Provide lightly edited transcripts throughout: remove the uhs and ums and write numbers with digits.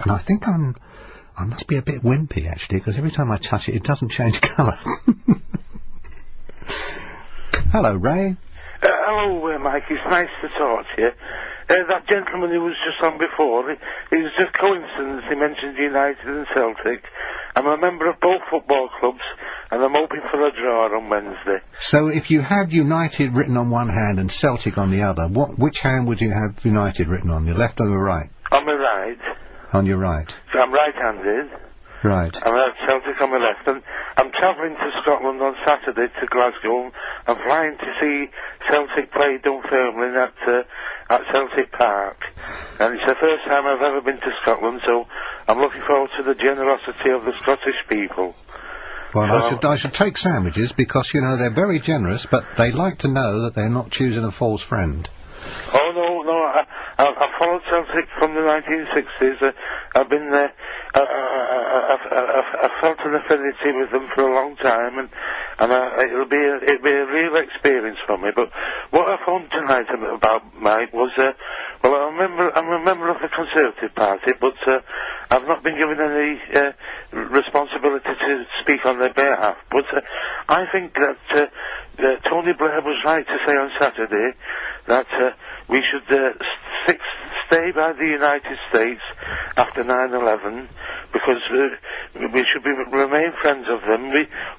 and I think I must be a bit wimpy, actually, because every time I touch it, it doesn't change colour. Hello, Ray. Hello, Mike. It's nice to talk to you. That gentleman who was just on before, it was just coincidence he mentioned United and Celtic. I'm a member of both football clubs, and I'm hoping for a draw on Wednesday. So if you had United written on one hand and Celtic on the other, which hand would you have United written on, your left or your right? On my right. On your right. So I'm right-handed. Right. And I have Celtic on my left, and I'm travelling to Scotland on Saturday to Glasgow. I'm flying to see Celtic play Dunfermline at Celtic Park, and it's the first time I've ever been to Scotland, so I'm looking forward to the generosity of the Scottish people. Well, I should take sandwiches, because, you know, they're very generous, but they like to know that they're not choosing a false friend. Oh, no, I followed Celtic from the 1960s. I've been there. I've felt an affinity with them for a long time, and it'll be a real experience for me. But what I found tonight about Mike was, well, I'm a member of the Conservative Party, but I've not been given any responsibility to speak on their behalf. But I think that Tony Blair was right to say on Saturday that we should stay by the United States after 9/11, because we should remain friends of them.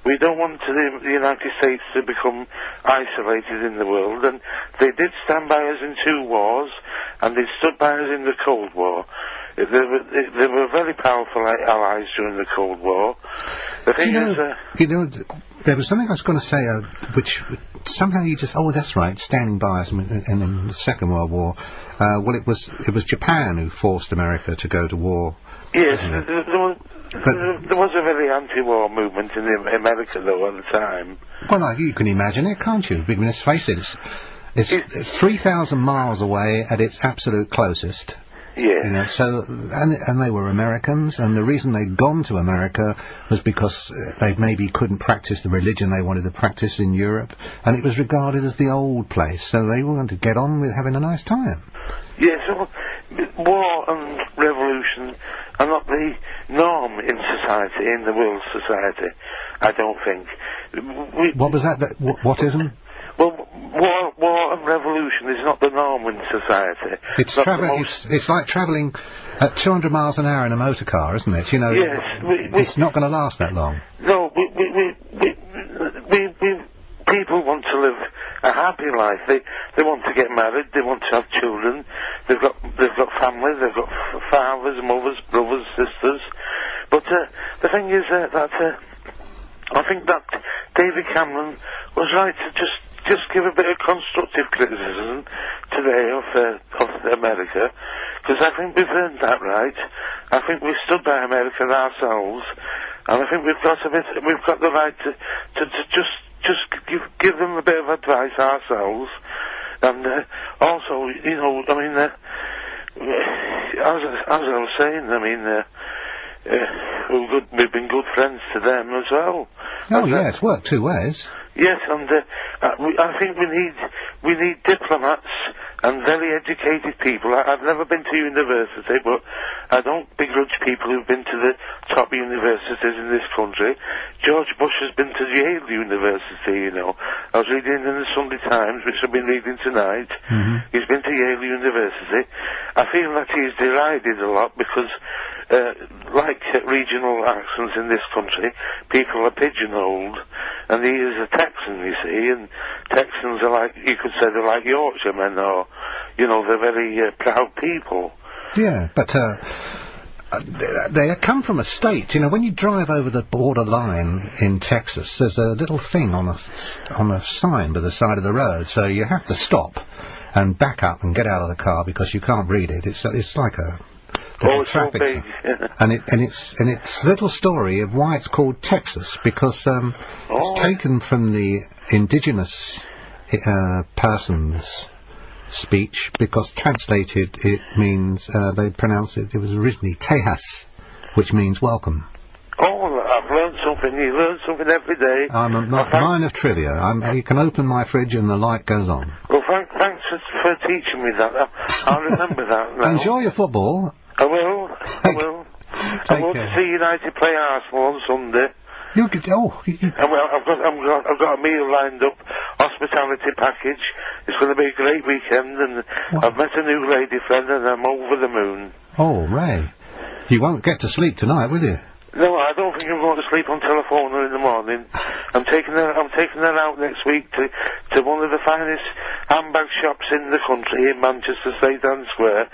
We don't want the United States to become isolated in the world, and they did stand by us in 2 wars, and they stood by us in the Cold War. They were very powerful allies during the Cold War. The thing is, there was something I was going to say, which somehow you just, that's right, standing by us in the Second World War. Well, it was Japan who forced America to go to war. Yes, there was a very anti-war movement in America, though, at the time. Well, you can imagine it, can't you? I mean, let's face it, it's 3,000 miles away at its absolute closest. Yeah. You know, so, and they were Americans, and the reason they'd gone to America was because they maybe couldn't practice the religion they wanted to practice in Europe, and it was regarded as the old place, so they wanted to get on with having a nice time. Yes, well, war and revolution are not the norm in society, in the world society, I don't think. What was that? What isn't? Well, war and revolution is not the norm in society. It's like travelling at 200 miles an hour in a motor car, isn't it? You know, yes, it's not going to last that long. No, people want to live a happy life. They want to get married. They want to have children. They've got families. They've got fathers, mothers, brothers, sisters. But the thing is that I think that David Cameron was right to just give a bit of constructive criticism today of America, because I think we've earned that right. I think we've stood by America ourselves, and I think we've got the right to just give them a bit of advice ourselves, and also, you know, I mean, as I was saying, I mean, we've been good friends to them as well. Oh yeah, it's worked 2 ways. Yes, and I think we need diplomats and very educated people. I've never been to university, but I don't begrudge people who've been to the top universities in this country. George Bush has been to Yale University, you know. I was reading in the Sunday Times, which I've been reading tonight. Mm-hmm. He's been to Yale University. I feel that he's derided a lot because, like regional accents in this country, people are pigeonholed. And he is a Texan, you see, and Texans are like, you could say they're like Yorkshiremen, or, you know, they're very proud people. Yeah, but they come from a state. You know, when you drive over the border line in Texas, there's a little thing on a sign by the side of the road, so you have to stop and back up and get out of the car because you can't read it. It's like a traffic, and it's a little story of why it's called Texas, because it's taken from the indigenous person's speech, because translated it means they pronounce it was originally Tejas, which means welcome. Oh, I've learned something. You learn something every day. I'm a mine of trivia. You can open my fridge and the light goes on. Well, thanks for teaching me that. I'll remember that now. Enjoy your football. I will. I'm going to see United play Arsenal on Sunday. You could, And well, I've got a meal lined up, hospitality package. It's going to be a great weekend, and I've met a new lady friend, and I'm over the moon. Oh, Ray, you won't get to sleep tonight, will you? No, I don't think I'm going to sleep until I phone her in the morning. I'm taking her out next week to one of the finest handbag shops in the country in Manchester, St Anne's Square,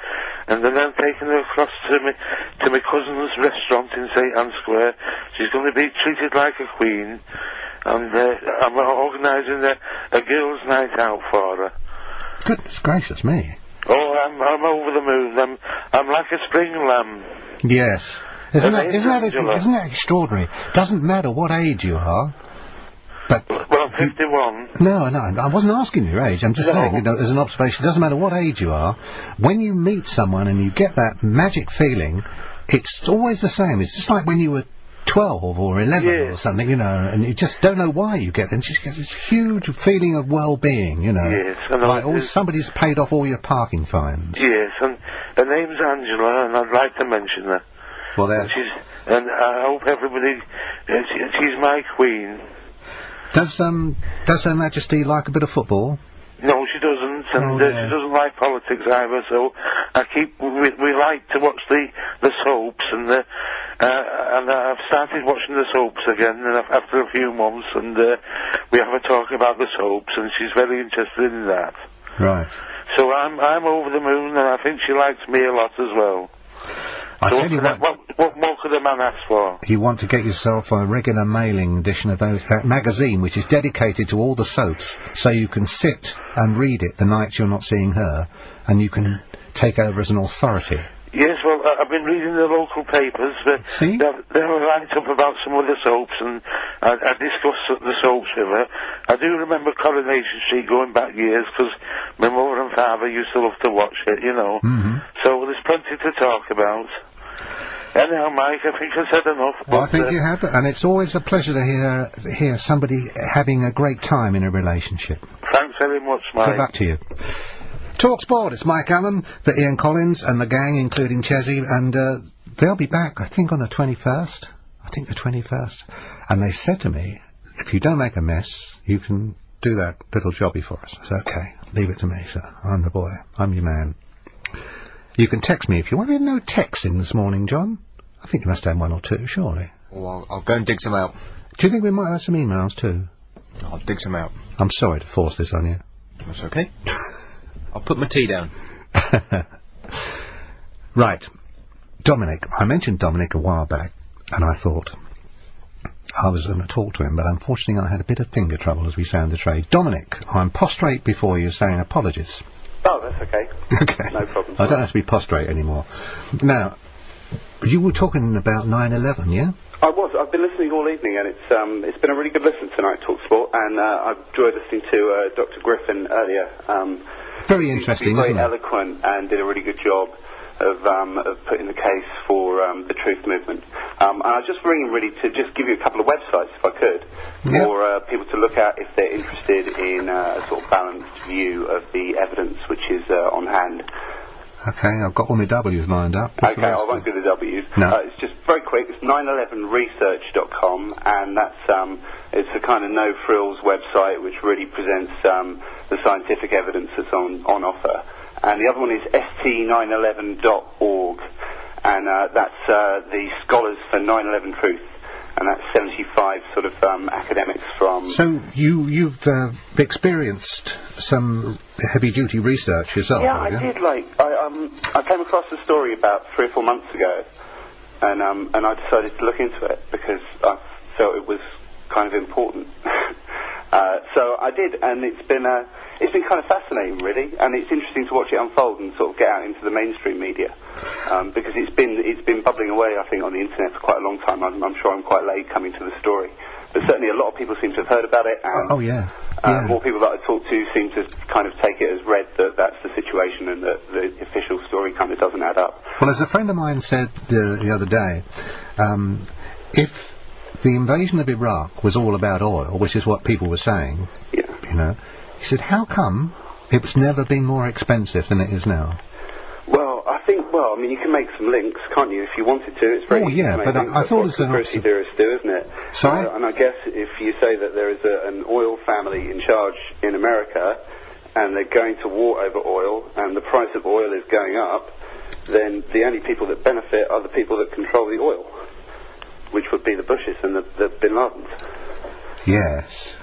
and then I'm taking her across to my cousin's restaurant in St Anne's Square. She's going to be treated like a queen, and I'm organising a girls' night out for her. Goodness gracious me! Oh, I'm over the moon. I'm like a spring lamb. Yes. Isn't that extraordinary? Doesn't matter what age you are. But well, I'm 51. No, I wasn't asking your age. I'm just saying, as an observation, it doesn't matter what age you are. When you meet someone and you get that magic feeling, it's always the same. It's just like when you were 12 or 11 or something, and you just don't know why you get them. You just get this huge feeling of well-being, Yes. And like somebody's paid off all your parking fines. Yes, and her name's Angela, and I'd like to mention her. Well, and I hope everybody... she's my queen. Does Her Majesty like a bit of football? No, she doesn't, and she doesn't like politics either, so we like to watch the soaps, and I've started watching the soaps again after a few months, and we have a talk about the soaps, and she's very interested in that. Right. So I'm over the moon, and I think she likes me a lot as well. I tell you what more could a man ask for? You want to get yourself a regular mailing edition of that magazine, which is dedicated to all the soaps, so you can sit and read it the nights you're not seeing her, and you can take over as an authority. Yes, well, I've been reading the local papers. See? They were lined up about some of the soaps, and I discussed the soaps with her. I do remember Coronation Street going back years, because my mother and father used to love to watch it, Mm-hmm. So there's plenty to talk about. Anyhow, Mike, I think I said enough. Well, I think you have, and it's always a pleasure to hear somebody having a great time in a relationship. Thanks very much, Mike. Good luck to you. talkSPORT, it's Mike Allen for Ian Collins and the gang, including Chessie, and they'll be back, I think, on the 21st. I think the 21st. And they said to me, if you don't make a mess, you can do that little jobby for us. I said, okay, leave it to me, sir. I'm the boy. I'm your man. You can text me if you want. We had no texts in this morning, John. I think you must have one or two, surely. Well, I'll go and dig some out. Do you think we might have some emails too? I'll dig some out. I'm sorry to force this on you. That's okay. I'll put my tea down. Right. Dominic. I mentioned Dominic a while back, and I thought I was going to talk to him, but unfortunately I had a bit of finger trouble as we sound the trade. Dominic, I'm prostrate before you saying apologies. Oh, that's okay. Okay. No problem. I don't have to be prostrate anymore. Now, you were talking about 9/11, yeah? I was. I've been listening all evening, and it's been a really good listen tonight, talkSPORT, and I've enjoyed listening to Dr. Griffin earlier. Very interesting, very isn't it? eloquent and did a really good job of putting the case for the truth movement. And I was just ringing really to just give you a couple of websites, if I could, for people to look at if they're interested in a sort of balanced view of the evidence which is on hand. Okay, I've got all my W's lined up. Okay, I won't do the W's. No. It's just very quick. It's 911research.com, and that's it's a kind of no-frills website which really presents the scientific evidence that's on offer. And the other one is st911.org, and that's the Scholars for 9/11 Truth, and that's 75 sort of academics from... So you've experienced some heavy-duty research yourself, Yeah, have you? I did. I came across a story about 3 or 4 months ago, and I decided to look into it because I felt it was kind of important. So I did, and it's been kind of fascinating, really, and it's interesting to watch it unfold and sort of get out into the mainstream media, because it's been bubbling away, I think, on the internet for quite a long time. I'm sure I'm quite late coming to the story, but certainly a lot of people seem to have heard about it, and more people that I talk to seem to kind of take it as read that that's the situation and that the official story kind of doesn't add up. Well, as a friend of mine said the other day, if the invasion of Iraq was all about oil, which is what people were saying, he said, how come it's never been more expensive than it is now? Well, I I mean, you can make some links, can't you, if you wanted to? It's very easy to make but links. I thought That's as an what conspiracy theorists do, isn't it? Sorry? And I guess if you say that there is an oil family in charge in America, and they're going to war over oil, and the price of oil is going up, then the only people that benefit are the people that control the oil, which would be the Bushes and the Bin Ladens. Yes.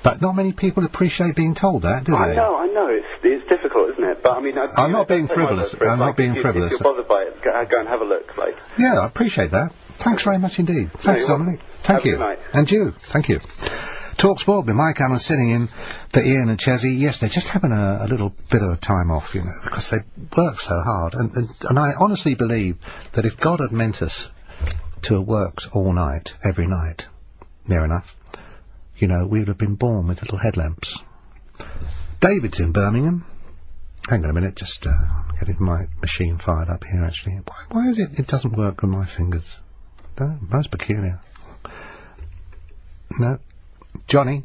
But not many people appreciate being told that, do they? I know. It's difficult, isn't it? But I mean, I'm not being frivolous. I'm not being frivolous. If you're bothered by it, go and have a look. Like. Yeah, I appreciate that. Thanks very much indeed. Thanks, Dominic. Thank you. Have a good night. And you. Thank you. talkSPORT with Mike Allen sitting in for Ian and Chessie. Yes, they're just having a little bit of a time off, you know, because they work so hard. And I honestly believe that if God had meant us to have worked all night, every night, near enough, you know, we would have been born with little headlamps. David's in Birmingham. Hang on a minute, just getting my machine fired up here, actually. Why is it doesn't work with my fingers? No, most peculiar. No. Johnny?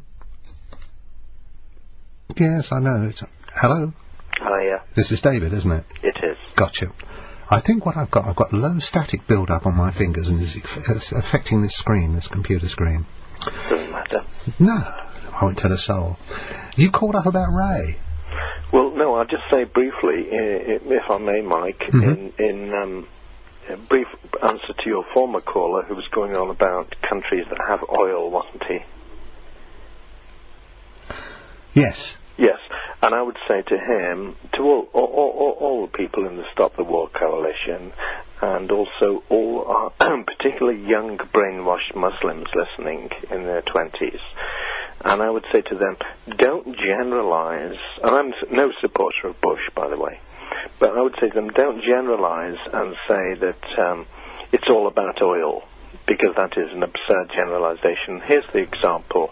Yes, I know. Hello? Hiya. This is David, isn't it? It is. Gotcha. I think what I've got low static build-up on my fingers, and it's affecting this screen, this computer screen. Doesn't matter. No, I won't tell a soul. You called up about Ray? Well, no, I'll just say briefly, if I may, Mike, in brief answer to your former caller who was going on about countries that have oil, wasn't he? Yes. Yes, and I would say to him, to all the people in the Stop the War Coalition, and also all particularly young brainwashed Muslims listening in their 20s, and I would say to them, don't generalize, and I'm no supporter of Bush, by the way, but I would say to them, don't generalize and say that it's all about oil, because that is an absurd generalization. Here's the example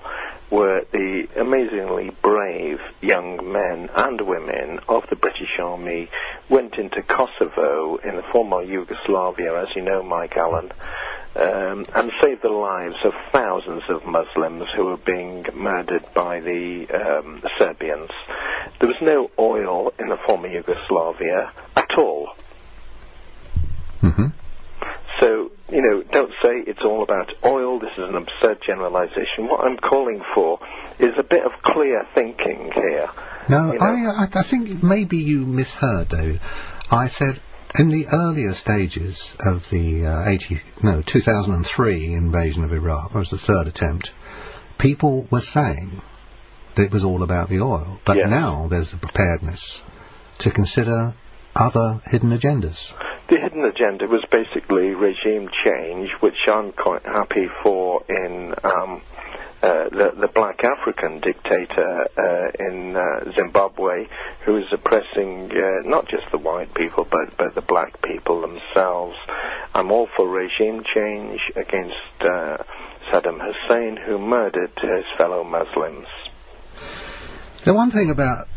where the amazingly brave young men and women of the British Army went into Kosovo in the former Yugoslavia, as you know, Mike Allen, and saved the lives of thousands of Muslims who were being murdered by the Serbians. There was no oil in the former Yugoslavia at all. Mm-hmm. So, you know, don't say it's all about oil. This is an absurd generalization. What I'm calling for is a bit of clear thinking here. No, you know? I think maybe you misheard, David. I said in the earlier stages of the 2003 invasion of Iraq, it was the third attempt, people were saying that it was all about the oil. But now there's a preparedness to consider other hidden agendas. The hidden agenda was basically regime change, which I'm quite happy for in the black African dictator in Zimbabwe, who is oppressing not just the white people, but the black people themselves. I'm all for regime change against Saddam Hussein, who murdered his fellow Muslims. The one thing about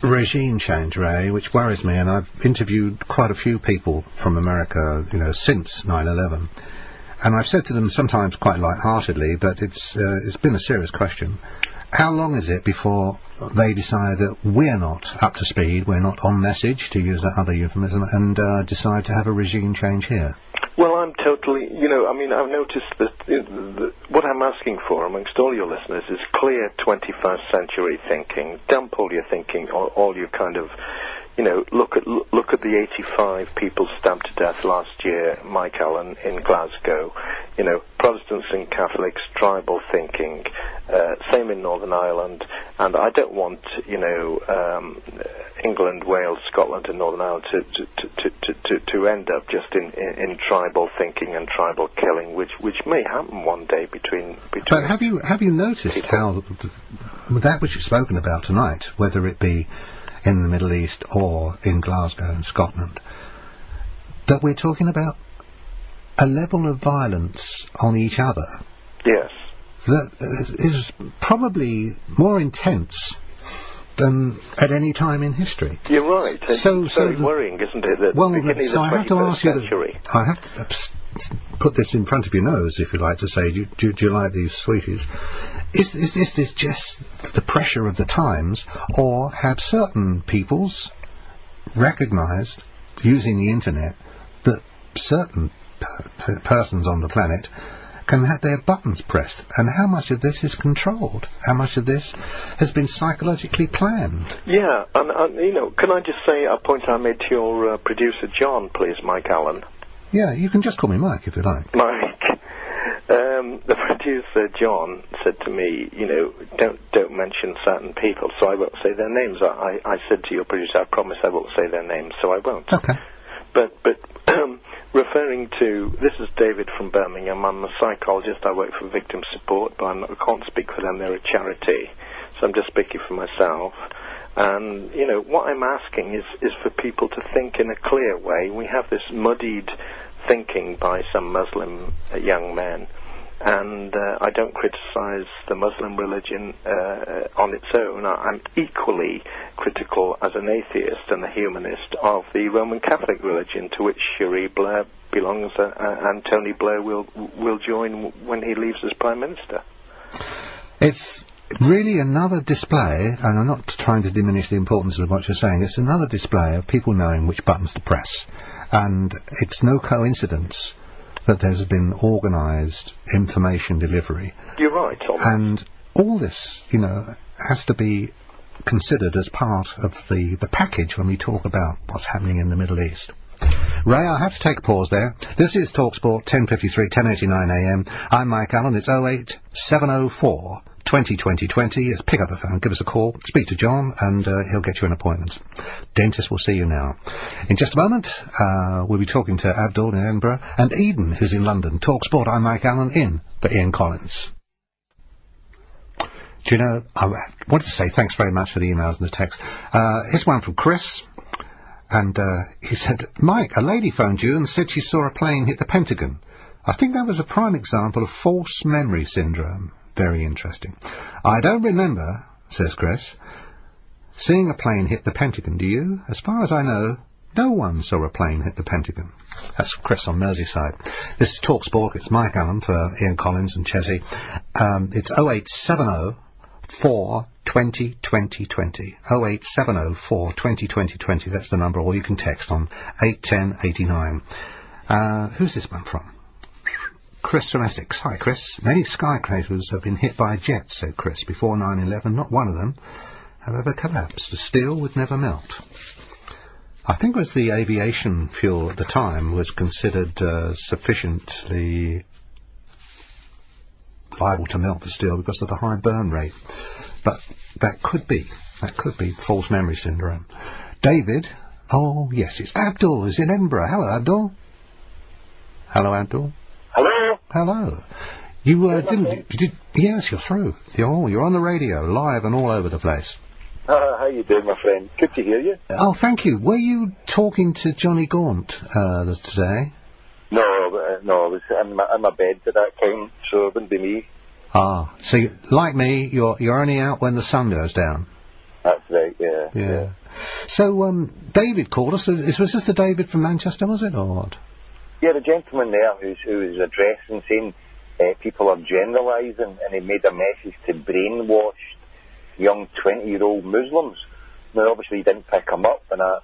regime change, Ray, which worries me, and I've interviewed quite a few people from America, you know, since 9/11, and I've said to them sometimes quite light-heartedly, but it's been a serious question. How long is it before they decide that we're not up to speed, we're not on message, to use that other euphemism, and decide to have a regime change here? Well, I'm totally, you know, I mean, I've noticed that what I'm asking for amongst all your listeners is clear 21st century thinking. Dump all your thinking, all your kind of, you know, look at the 85 people stabbed to death last year, Mike Allen, in Glasgow. You know, Protestants and Catholics, tribal thinking, same in Northern Ireland, and I don't want, you know, England, Wales, Scotland, and Northern Ireland to end up just in tribal thinking and tribal killing, which may happen one day between. But have you noticed people? How that which you've spoken about tonight, whether it be in the Middle East or in Glasgow and Scotland, that we're talking about a level of violence on each other? Yes. That is probably more intense than at any time in history. You're right. It's very worrying, isn't it? That so I have to ask you. I have to put this in front of your nose, if you like to say. Do you like these sweeties? Is this just the pressure of the times, or have certain peoples recognised, using the internet that certain persons on the planet can have their buttons pressed, and how much of this is controlled? How much of this has been psychologically planned? Yeah, and you know, can I just say a point I made to your producer John, please, Mike Allen? Yeah, you can just call me Mike if you like. Mike, the producer John said to me, you know, don't mention certain people, so I won't say their names. I said to your producer, I promise I won't say their names, so I won't. Okay. But referring to, this is David from Birmingham. I'm a psychologist. I work for victim support, but I can't speak for them. They're a charity, so I'm just speaking for myself. And, you know, what I'm asking is for people to think in a clear way. We have this muddied thinking by some Muslim young men, and I don't criticize the Muslim religion on its own. I'm equally critical as an atheist and a humanist of the Roman Catholic religion, to which Cherie Blair belongs, and Tony Blair will join when he leaves as Prime Minister. It's really another display, and I'm not trying to diminish the importance of what you're saying, it's another display of people knowing which buttons to press. And it's no coincidence that there's been organised information delivery. You're right, Tom. And all this, you know, has to be considered as part of the package when we talk about what's happening in the Middle East. Ray, I have to take a pause there. This is talkSPORT, 10:53, 10:89 a.m. I'm Mike Allen. It's 08704 2020. Just pick up the phone, give us a call, speak to John, and he'll get you an appointment. Dentist will see you now. In just a moment, we'll be talking to Abdul in Edinburgh and Eden, who's in London. talkSPORT, I'm Mike Allen, in for Ian Collins. Do you know, I wanted to say thanks very much for the emails and the text. Here's one from Chris, and he said, Mike, a lady phoned you and said she saw a plane hit the Pentagon. I think that was a prime example of false memory syndrome. Very interesting. I don't remember, says Chris, seeing a plane hit the Pentagon, do you? As far as I know, no one saw a plane hit the Pentagon. That's Chris on Merseyside. This is talkSPORT. It's Mike Allen for Ian Collins and Chessie. It's 0870 4 20 20 20. 0870 4 20 20 20. That's the number, or you can text on 81089. Who's this one from? Chris from Essex. Hi, Chris. Many skyscrapers have been hit by jets, said Chris, before 9/11. Not one of them have ever collapsed. The steel would never melt. I think it was the aviation fuel at the time was considered sufficiently liable to melt the steel because of the high burn rate. But that could be false memory syndrome. David, oh yes, it's Abdul, is in Edinburgh. Hello, Abdul. Hello, Abdul. Hello? Hello. You did, yes, you're through. You're on the radio, live and all over the place. How you doing, my friend? Good to hear you. Oh, thank you. Were you talking to Johnny Gaunt today? No, I was in my bed at that time, so it wouldn't be me. Ah, so like me, you're only out when the sun goes down. That's right, yeah. Yeah. So, David called us. Was this the David from Manchester, was it, or what? Yeah, the gentleman there who was addressing, saying people are generalising, and he made a message to brainwashed young 20-year-old Muslims. Now, obviously, he didn't pick him up, and I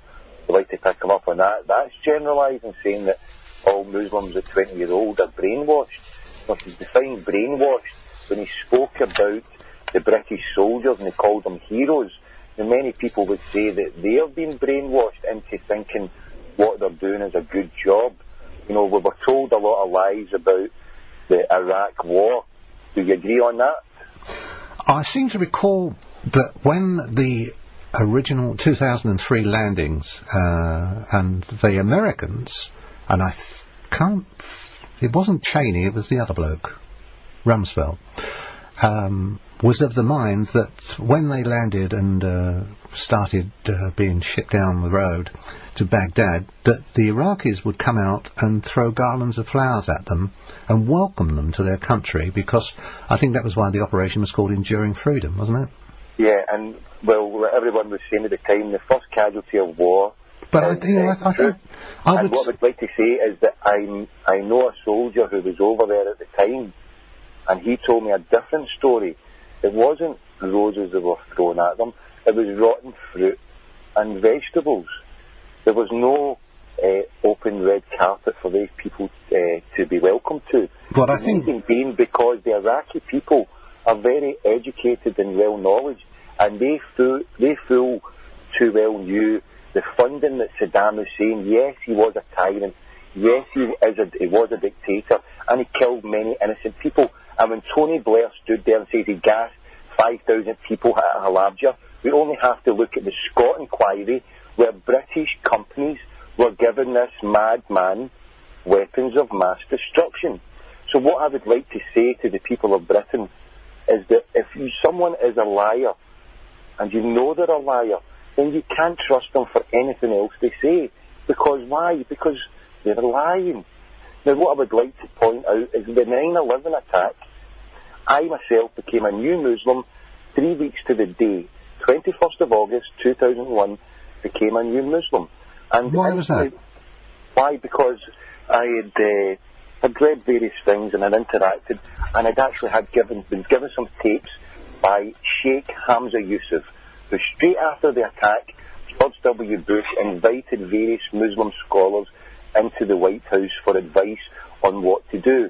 would like to pick him up on that. That's generalising, saying that all Muslims at 20-year-old are brainwashed. Well, he defined brainwashed when he spoke about the British soldiers and he called them heroes. And many people would say that they have been brainwashed into thinking what they're doing is a good job. You know, we were told a lot of lies about the Iraq war. Do you agree on that? I seem to recall that when the original 2003 landings and the Americans, and it wasn't Cheney, it was the other bloke, Rumsfeld, was of the mind that when they landed and started being shipped down the road to Baghdad, that the Iraqis would come out and throw garlands of flowers at them and welcome them to their country, because I think that was why the operation was called Enduring Freedom, wasn't it? Yeah, and, well, everyone was saying at the time, the first casualty of war. But I think what I'd like to say is that I know a soldier who was over there at the time, and he told me a different story. It wasn't roses that were thrown at them, it was rotten fruit and vegetables. There was no open red carpet for these people to be welcomed to. But I The think reason being because the Iraqi people are very educated and well knowledge, and they full too well knew the funding that Saddam Hussein, yes, he was a tyrant, yes, he was a dictator, and he killed many innocent people. And when Tony Blair stood there and said he gassed 5,000 people at Halabja, we only have to look at the Scott inquiry where British companies were given this madman weapons of mass destruction. So what I would like to say to the people of Britain is that if someone is a liar, and you know they're a liar, then you can't trust them for anything else they say. Because why? Because they're lying. Now, what I would like to point out is the 9/11 attack. I myself became a new Muslim 3 weeks to the day. 21st of August 2001 became a new Muslim. And why was that? Why? Because I had read various things and had interacted, and I'd actually been given some tapes by Sheikh Hamza Yusuf, who straight after the attack, George W. Bush invited various Muslim scholars into the White House for advice on what to do.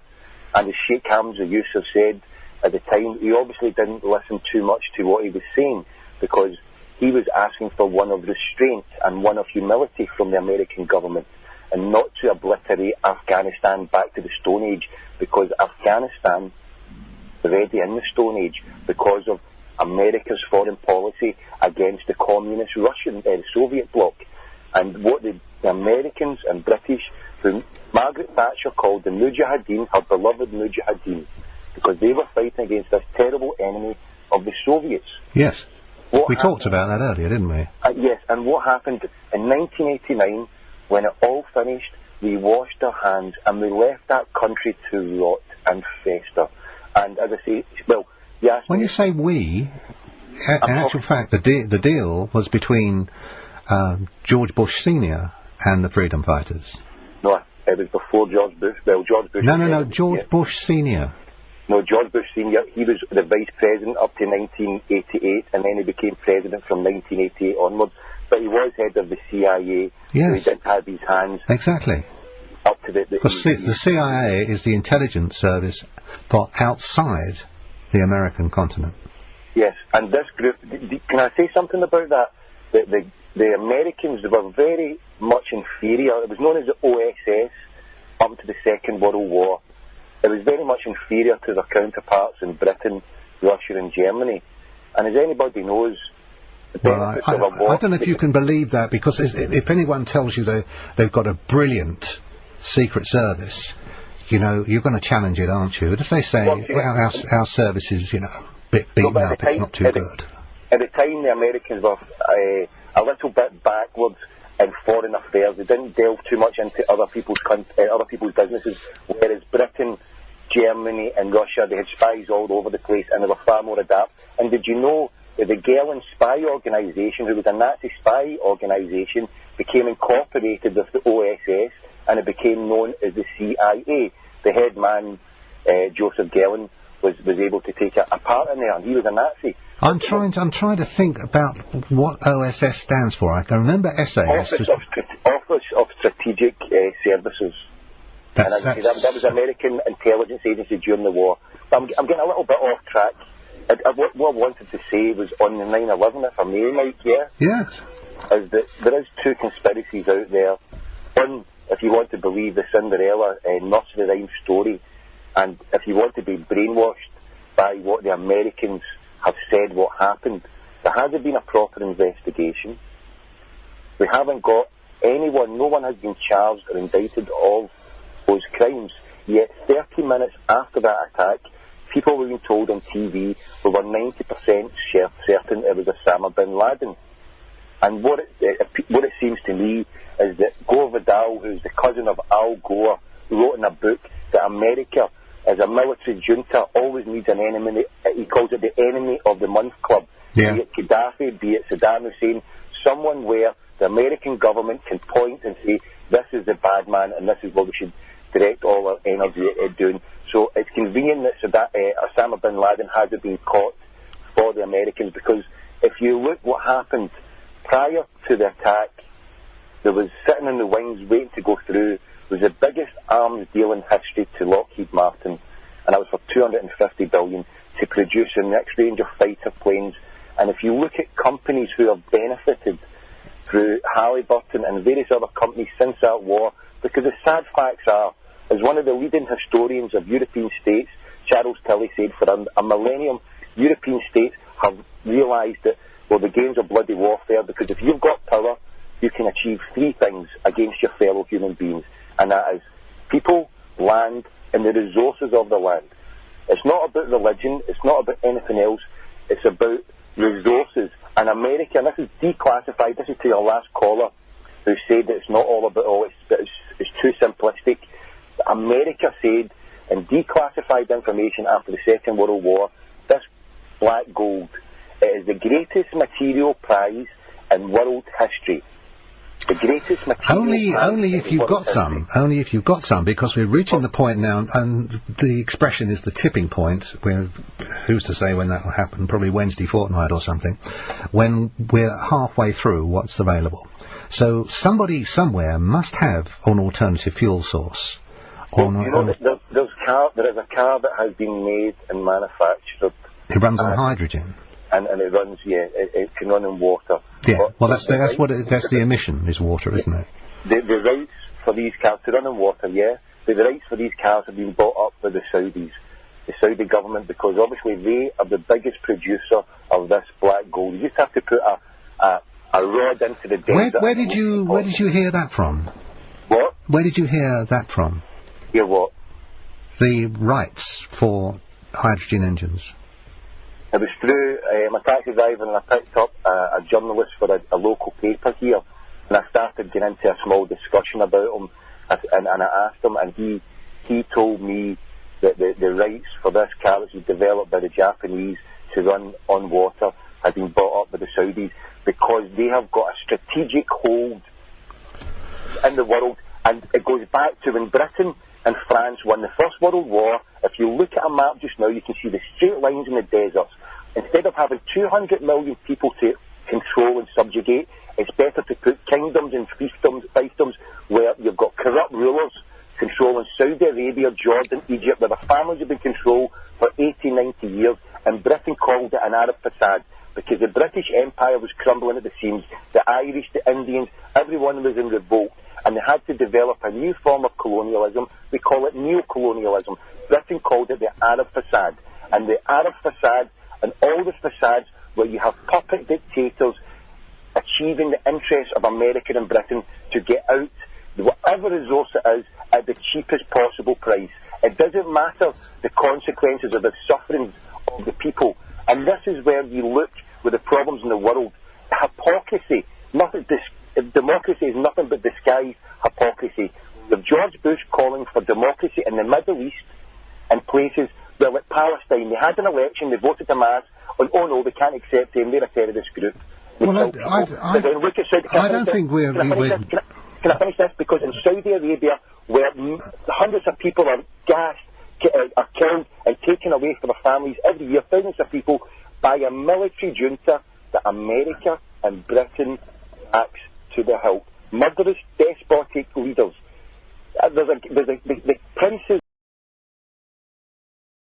And as Sheikh Hamza Yusuf said at the time, he obviously didn't listen too much to what he was saying, because he was asking for one of restraint and one of humility from the American government, and not to obliterate Afghanistan back to the Stone Age, because Afghanistan is already in the Stone Age because of America's foreign policy against the communist Russian, Soviet bloc. And what the Americans and British, who Margaret Thatcher called the Mujahideen, her beloved Mujahideen, because they were fighting against this terrible enemy of the Soviets. Yes. We talked about that earlier, didn't we? Yes, and what happened in 1989, when it all finished, we washed our hands and we left that country to rot and fester. And as I say, well, yes. When you say we, in actual fact, the deal was between George Bush Sr. and the Freedom Fighters. No, it was before George Bush. Well, George Bush. No, George Bush Sr. No, George Bush Sr., he was the vice president up to 1988, and then he became president from 1988 onwards. But he was head of the CIA, yes. So he did have his hands exactly up to the because the CIA is the intelligence service for outside the American continent. Yes, and this group, can I say something about that? The Americans were very much inferior. It was known as the OSS up to the Second World War. It was very much inferior to their counterparts in Britain, Russia and Germany. And as anybody knows, the benefits of a war... I don't know if you can believe that, because if anyone tells you they've got a brilliant secret service, you know, you're going to challenge it, aren't you? But if they say, well, our service is, you know, a bit beaten up, it's not too good. At the time, the Americans were a little bit backwards in foreign affairs. They didn't delve too much into other people's businesses, whereas Britain, Germany and Russia, they had spies all over the place, and they were far more adept. And did you know that the Gehlen spy organisation, who was a Nazi spy organisation, became incorporated with the OSS, and it became known as the CIA? The head man, Joseph Gehlen, was able to take a part in there, and he was a Nazi. I'm trying to think about what OSS stands for. I can remember SAS. Office of Strategic Services. That was American intelligence agency during the war. But I'm getting a little bit off track. What I wanted to say was on the 9/11, if I may, Mike, Yes. Is that there is two conspiracies out there. One, if you want to believe the Cinderella nursery rhyme story, and if you want to be brainwashed by what the Americans have said what happened, there hasn't been a proper investigation. We haven't got anyone, no one has been charged or indicted of those crimes. Yet 30 minutes after that attack, people were being told on TV we were 90% certain it was Osama bin Laden. And what it seems to me is that Gore Vidal, who's the cousin of Al Gore, wrote in a book that America, as a military junta, always needs an enemy. He calls it the enemy of the month club. Yeah. Be it Gaddafi, be it Saddam Hussein, someone where the American government can point and say, this is the bad man and this is what we should direct all our energy at doing. So it's convenient that Osama bin Laden hasn't been caught for the Americans, because if you look what happened prior to the attack, there was sitting in the wings waiting to go through, was the biggest arms deal in history to Lockheed Martin, and that was for $250 billion to produce the next range of fighter planes. And if you look at companies who have benefited through Halliburton and various other companies since that war, because the sad facts are, as one of the leading historians of European states, Charles Tilley, said, for a millennium, European states have realised that, well, the games of bloody warfare, because if you've got power, you can achieve three things against your fellow human beings, and that is people, land, and the resources of the land. It's not about religion, it's not about anything else, it's about resources. And America, and this is declassified, this is to your last caller, who said that it's not all about, it's too simplistic. America said, in declassified information after the Second World War, this black gold, it is the greatest material prize in world history. The greatest material only if you've got some. Only if you've got some, because we're reaching the point now, and the expression is the tipping point. Who's to say when that will happen? Probably Wednesday fortnight or something. When we're halfway through what's available. So somebody somewhere must have an alternative fuel source. There is a car that has been made and manufactured. It runs on hydrogen. And it runs, it can run in water. Yeah, well, that's the emission is water, isn't it? The rights for these cars to run in water, the rights for these cars have been bought up by the Saudis, the Saudi government, because obviously they are the biggest producer of this black gold. You just have to put a rod into the desert. Where did you hear that from? What? Where did you hear that from? Hear what? The rights for hydrogen engines. It was through my taxi driver, and I picked up a journalist for a local paper here, and I started getting into a small discussion about him, and I asked him, and he told me that the rights for this car that was developed by the Japanese to run on water had been bought up by the Saudis, because they have got a strategic hold in the world, and it goes back to when Britain and France won the First World War. If you look at a map just now, you can see the straight lines in the deserts. Instead of having 200 million people to control and subjugate, it's better to put kingdoms and fiefdoms where you've got corrupt rulers controlling Saudi Arabia, Jordan, Egypt, where the families have been controlled for 80, 90 years, and Britain called it an Arab facade, because the British Empire was crumbling at the seams, the Irish, the Indians, everyone was in revolt, and they had to develop a new form of colonialism. We call it neo-colonialism. Britain called it the Arab facade, and the Arab facade and all the facades where you have puppet dictators achieving the interests of America and Britain to get out whatever resource it is at the cheapest possible price. It doesn't matter the consequences of the sufferings of the people. And this is where you look with the problems in the world. Hypocrisy. Democracy is nothing but disguised hypocrisy. With George Bush calling for democracy in the Middle East and places, well, like Palestine, they had an election, they voted a mass on, oh no, they can't accept them, they're a terrorist group. Well, I don't think we're... Can I finish this? Because in Saudi Arabia, where hundreds of people are gassed, are killed and taken away from their families every year, thousands of people, by a military junta that America and Britain backs to the hilt. Murderous, despotic leaders. The princes